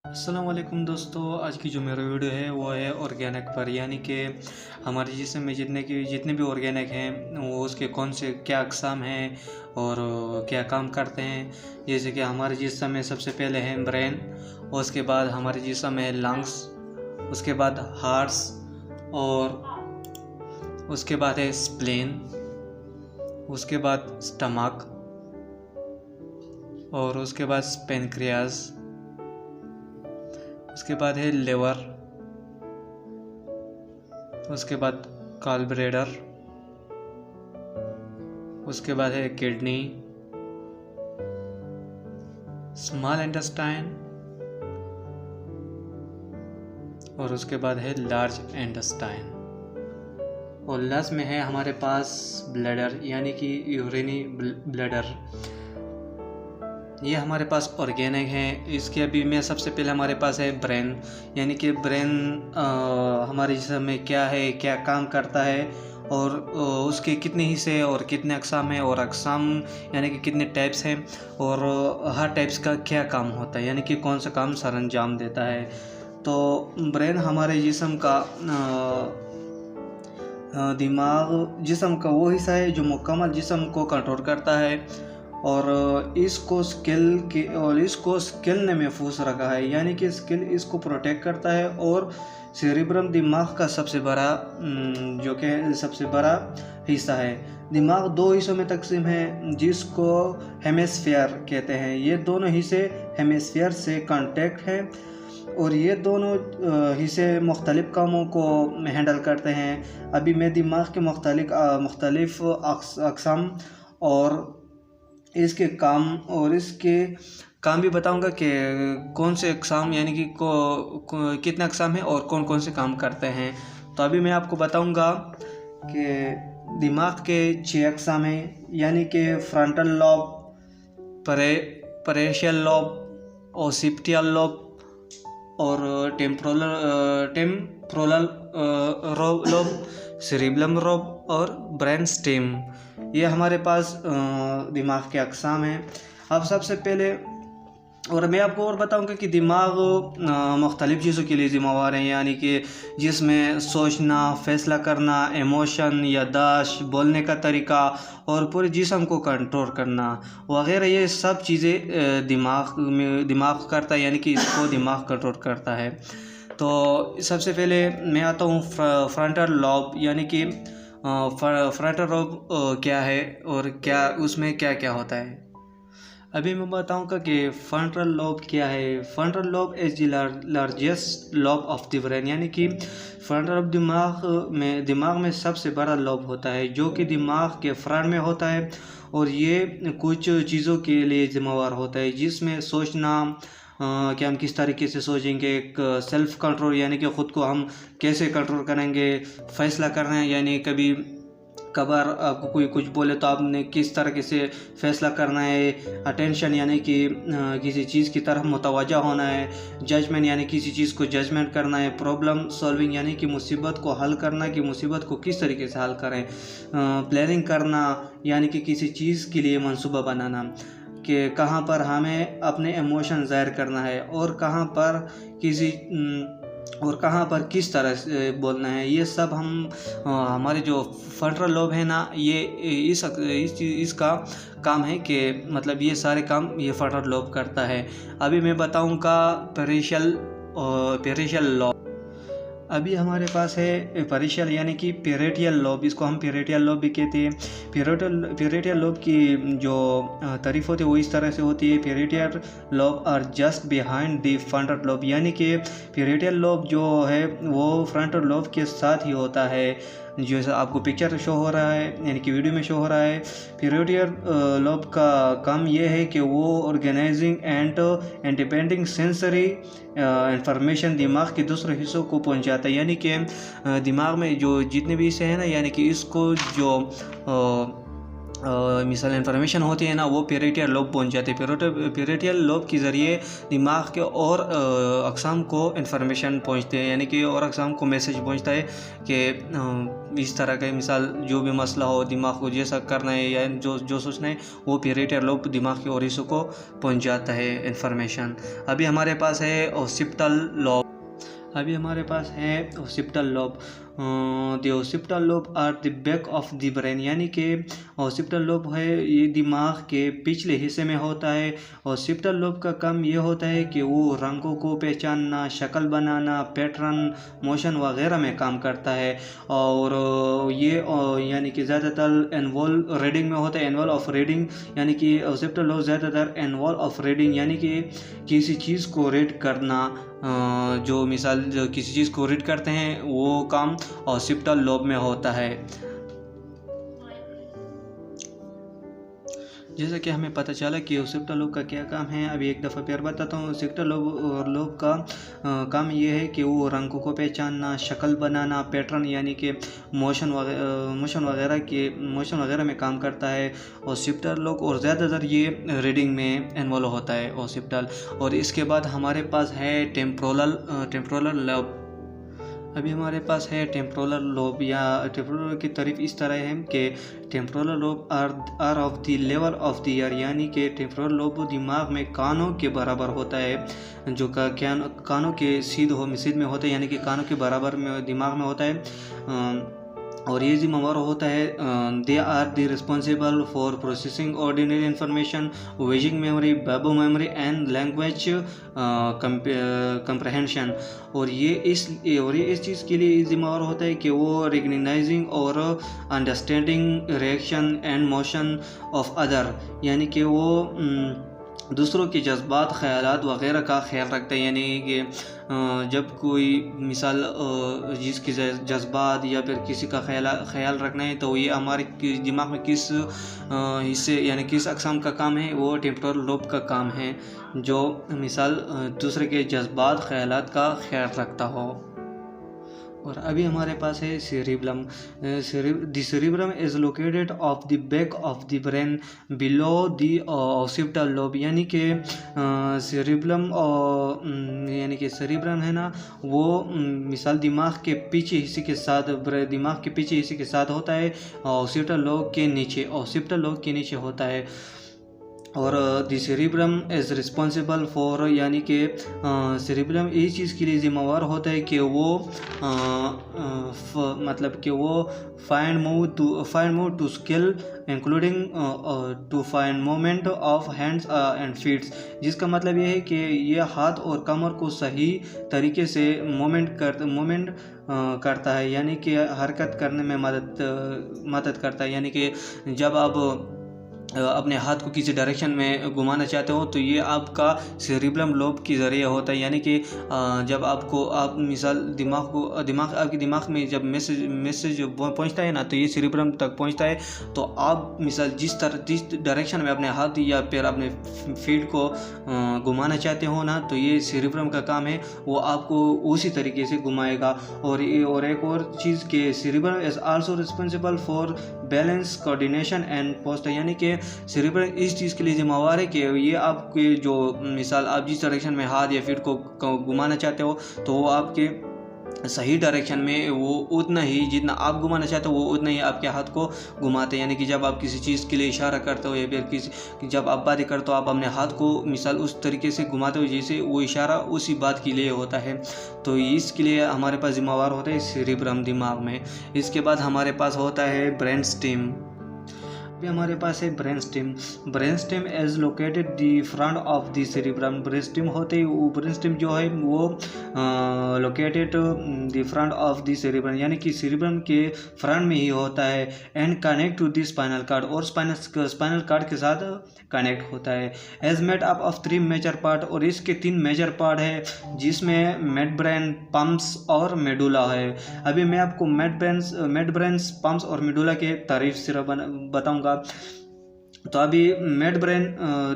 अस्सलाम वालेकुम दोस्तों, आज की जो मेरा वीडियो है वो है ऑर्गेनिक पर, यानी कि हमारे जिस्म में जितने भी ऑर्गेनिक हैं वो उसके कौन से क्या अक़साम हैं और क्या काम करते हैं। जैसे कि हमारे जिस्म में सबसे पहले है ब्रेन, और उसके बाद हमारे जिस्म में लंग्स, उसके बाद हार्ट्स, और उसके बाद है स्प्लीन, उसके बाद स्टमक, और उसके बाद पेनक्रियाज, उसके बाद है लिवर, उसके बाद कार्बोरेटर, उसके बाद है किडनी, स्मॉल इंटेस्टाइन, और उसके बाद है लार्ज इंटेस्टाइन। और लास्ट में है हमारे पास ब्लैडर, यानी कि यूरिनी ब्लैडर। ये हमारे पास ऑर्गेनिक है। इसके अभी में सबसे पहले हमारे पास है ब्रेन, यानी कि ब्रेन हमारे जिस्म में क्या है, क्या काम करता है, और उसके कितने हिस्से और कितने अक़साम हैं, और अक़साम यानी कि कितने टाइप्स हैं, और हर टाइप्स का क्या काम होता है, यानी कि कौन सा काम सर अंजाम देता है। तो ब्रेन हमारे जिस्म का जिस्म का वो हिस्सा है जो मुकम्मल जिस्म को कंट्रोल करता है, और इसको स्किल ने महफूज रखा है, यानी कि स्किल इसको प्रोटेक्ट करता है। और सेरिब्रम दिमाग का सबसे बड़ा हिस्सा है। दिमाग दो हिस्सों में तकसीम है, जिसको हेमिस्फीयर कहते हैं। ये दोनों हिस्से हेमिस्फीयर से कांटेक्ट हैं, और ये दोनों हिस्से मुख्तलिफ कामों को हैंडल करते हैं। अभी मैं दिमाग के मुख्तलिफ अक़साम और इसके काम भी बताऊंगा कि कौन से अक़साम, यानी कि कितने अक़साम हैं और कौन कौन से काम करते हैं। तो अभी मैं आपको बताऊंगा कि दिमाग के 6 अक़साम हैं, यानी कि frontal lobe, parietal lobe, occipital lobe, और टेम्पोरल लॉब, सेरिब्रम लॉब, और ब्रेन स्टेम। ये हमारे पास दिमाग के अक़साम हैं। अब सबसे पहले और मैं आपको और बताऊंगा कि दिमाग मुख्तलिफ़ चीज़ों के लिए ज़िम्मेवार है, यानी कि जिसमें सोचना, फ़ैसला करना, इमोशन, याददाश्त, बोलने का तरीका, और पूरे जिस्म को कंट्रोल करना वगैरह, ये सब चीज़ें दिमाग करता है, यानी कि इसको दिमाग कंट्रोल करता है। तो सबसे पहले मैं आता हूँ फ्रंटल लॉब, यानी कि फ्रंटल लॉब क्या है और क्या उसमें क्या क्या होता है। अभी मैं बताऊंगा कि फ्रंटल लॉब क्या है। Frontal lobe is the largest lobe of the brain, यानी कि फ्रंटल लॉब दिमाग में सबसे बड़ा लॉब होता है, जो कि दिमाग के फ्रंट में होता है, और ये कुछ चीज़ों के लिए जिम्मेवार होता है, जिसमें सोचना, कि हम किस तरीके से सोचेंगे, एक सेल्फ कंट्रोल, यानी कि ख़ुद को हम कैसे कंट्रोल करेंगे, फ़ैसला करना है, यानी कभार आपको कोई कुछ बोले तो आपने किस तरीके से फ़ैसला करना है, अटेंशन, यानी कि किसी चीज़ की तरफ मुतवज्जा होना है, जजमेंट, यानी किसी चीज़ को जजमेंट करना है, प्रॉब्लम सॉल्विंग, यानी कि मुसीबत को हल करना, कि मुसीबत को किस तरीके से हल करें, प्लानिंग करना, यानी कि किसी चीज़ के लिए मंसूबा बनाना, कि कहाँ पर हमें अपने इमोशन ज़ाहिर करना है, और कहाँ पर किस तरह से बोलना है। ये सब हमारे जो फ्रंटल लॉब है ना, ये इसका काम है, कि मतलब ये सारे काम ये फ्रंटल लॉब करता है। अभी मैं बताऊंगा पैरेशियल लॉब। अभी हमारे पास है पैरेशियल, यानी कि पैरेटियल लॉब, इसको हम पैरेटियल लॉब भी कहते हैं। पैरेटियल लॉब की जो तारीफ होती है वो इस तरह से होती है: parietal lobe are just behind the frontal lobe, यानी कि पैरेटियल लॉब जो है वो फ्रंटल लॉब के साथ ही होता है, जैसा आपको पिक्चर शो हो रहा है, यानी कि वीडियो में शो हो रहा है। पैरेटियल लॉब का काम ये है कि वो organising and independent sensory information दिमाग के दूसरे हिस्सों को पहुंचाता है, यानी कि दिमाग में जो जितने भी हिस्से हैं ना, यानी कि इसको जो मिसाल इन्फॉर्मेशन होती है ना, वो पेरिटियल लोब पहुंच जाती है। पेरिटियल लोब के ज़रिए दिमाग के और अक़साम को इन्फॉर्मेशन पहुंचते हैं, यानी कि और अक़साम को मैसेज पहुंचता है कि इस तरह का मिसाल जो भी मसला हो, दिमाग को जैसा करना है या जो सोचना है, वो पेरिटियल लोब दिमाग के और हिस्सों को पहुँच जाता है इन्फॉर्मेशन। अभी हमारे पास है occipital lobe. The occipital lobe are the back of the brain, यानी कि ऑक्सीपिटल लोब है ये दिमाग के पिछले हिस्से में होता है। ऑक्सीपिटल लोब का काम ये होता है कि वो रंगों को पहचानना, शक्ल बनाना, पैटर्न, मोशन वगैरह में काम करता है। और ये यानी कि ज़्यादातर इन्वॉल्व रीडिंग में होता है। इन्वॉल्व ऑफ रीडिंग यानी कि ऑक्सीपिटल लोब ज़्यादातर इन्वॉल्व ऑफ रीडिंग यानी कि किसी चीज़ को रीड करना, जो मिसाल जो किसी चीज़ को रीड करते हैं वो काम ऑक्सीपिटल लोब में होता है। जैसा कि हमें पता चला कि ऑक्सीपिटल लोब का क्या काम है, अभी एक दफ़ा फिर बताता हूँ। ऑक्सीपिटल लोब का काम ये है कि वो रंगों को पहचानना, शक्ल बनाना, पैटर्न यानी कि मोशन वगैरह में काम करता है ऑक्सीपिटल लोब। और ज़्यादातर ये रीडिंग में इन्वॉल्व होता है ऑक्सीपिटल। और इसके बाद हमारे पास है टेम्पोरल लोब। अभी हमारे पास है टेम्पोरल लोब, या टेम्पोरल लोब की तारीफ इस तरह है कि temporal lobe are of the level of the ear, यानी कि टेम्पोरल लोब दिमाग में कानों के बराबर होता है, जो कानों के सीध में होता है, यानी कि कानों के बराबर में दिमाग में होता है। और ये जिम्मेवार होता है, they are the responsible for processing ordinary information, wedging memory, बाबू मेमोरी एंड लैंग्वेज कंप्रहेंशन। और ये इस चीज़ के लिए जिम्मेवार होता है कि वो रिकग्नाइजिंग और understanding reaction and motion of other, यानी कि वो दूसरों के जज्बात, ख़यालात वग़ैरह का ख्याल रखता है। यानी कि जब कोई मिसाल जिसके जज्बात या फिर किसी का ख्याल रखना है, तो ये हमारे दिमाग में किस हिस्से यानी किस अक़साम का काम है, वो टेम्पोरल लोब का काम है, जो मिसाल दूसरे के जज्बात, ख़यालात का ख्याल रखता हो। और अभी हमारे पास है cerebellum. The cerebrum is located of the back of the brain below the occipital lobe, यानी कि सेरिब्लम है ना, वो मिसाल दिमाग के पीछे हिस्से के साथ होता है, ऑक्सीपिटल लोब के नीचे होता है। और the cerebrum is responsible for, यानी कि सेरिब्रम इस चीज़ के लिए जिम्मेवार होता है कि वो मतलब कि वो find move to skill including to find moment of hands and feets, जिसका मतलब ये है कि ये हाथ और कमर को सही तरीके से मोमेंट करता है, यानी कि हरकत करने में मदद करता है। यानी कि जब आप अपने हाथ को किसी डायरेक्शन में घुमाना चाहते हो, तो ये आपका सेरिब्रम लोब के ज़रिए होता है। यानी कि जब आप मिसाल आपके दिमाग में जब मैसेज पहुंचता है ना, तो ये सेरिब्रम तक पहुंचता है। तो आप मिसाल जिस डायरेक्शन में अपने हाथ या फिर अपने फीट को घुमाना चाहते हो ना, तो ये सेरिब्रम का काम है, वो आपको उसी तरीके से घुमाएगा। और एक और चीज़ के cerebrum is also responsible for balance, coordination and posture, यानी कि सेरिब्रम इस चीज़ के लिए जिम्मेवार है कि ये आपके जो मिसाल आप जिस डायरेक्शन में हाथ या फीट को घुमाना चाहते हो, तो वो आपके सही डायरेक्शन में वो उतना ही जितना आप घुमाना चाहते हो, वो उतना ही आपके हाथ को घुमाते हैं। यानी कि जब आप किसी चीज़ के लिए इशारा करते हो या फिर जब आप बातें करते हो, आप अपने हाथ को मिसाल उस तरीके से घुमाते हो जैसे वो इशारा उसी बात के लिए होता है। तो इसके लिए हमारे पास जिम्मेवार होता है सेरिब्रम दिमाग में। इसके बाद हमारे पास होता है ब्रेन स्टेम। हमारे पास है brain stem is located the front of the cerebrum. Brain stem जो है वो located the front of the cerebrum, यानी कि सेरिब्रम के फ्रंट में ही होता है, and connect to the spinal cord, और स्पाइनल कार्ड के साथ कनेक्ट होता है। Is made up of 3 major part, और इसके 3 मेजर पार्ट है, जिसमें मिड ब्रेन, पम्प्स और मेडुला है। अभी मैं आपको मिड ब्रेन, पम्प्स और मेडुला के तारीफ सिर्फ बताऊंगा। तो अभी midbrain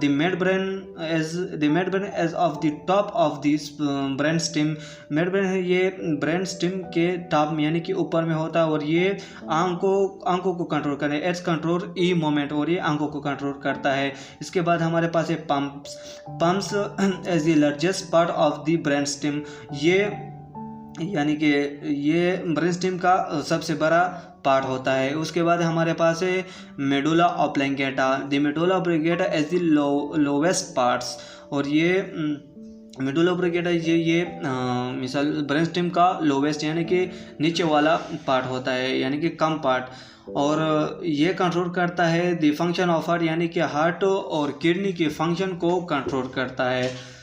the midbrain is of the top of this brain stem. Midbrain है ये ब्रेन स्टेम के टॉप में यानी कि ऊपर में होता है, और ये आंखों को कंट्रोल करे, एज कंट्रोल ई मोमेंट, और ये आंखों को कंट्रोल करता है। इसके बाद हमारे पास है pons is the largest part of the brain stem. ये यानी कि ये ब्रेन स्टेम का सबसे बड़ा पार्ट होता है। उसके बाद हमारे पास है medulla oblongata. The medulla oblongata is the lowest parts, और ये मेडुला ऑब्लंगेटा ये मिसाल ब्रेन स्टेम का लोवेस्ट यानी कि नीचे वाला पार्ट होता है, यानी कि कम पार्ट, और ये कंट्रोल करता है द फंक्शन ऑफ हार्ट, यानी कि हार्ट और किडनी के फंक्शन को कंट्रोल करता है।